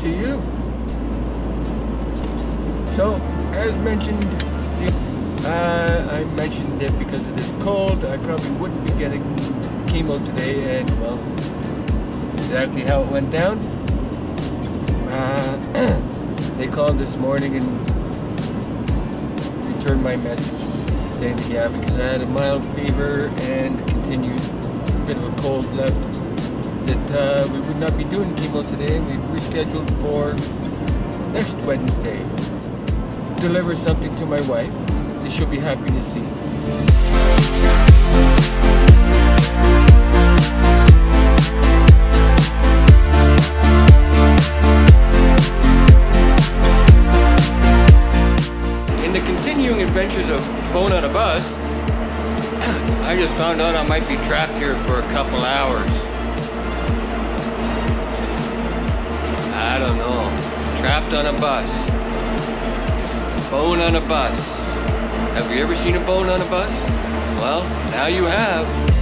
to you. So, as mentioned, I mentioned that because of this cold, I probably wouldn't be getting chemo today, and well, exactly how it went down. They called this morning and returned my message saying that yeah, because I had a mild fever and a continued bit of a cold left, that we would not be doing chemo today, and we rescheduled for next Wednesday. Deliver something to my wife that she'll be happy to see. In the continuing adventures of going on a bus, I just found out I might be trapped here for a couple hours. I don't know. Trapped on a bus. Bone on a bus. Have you ever seen a bone on a bus? Well, now you have.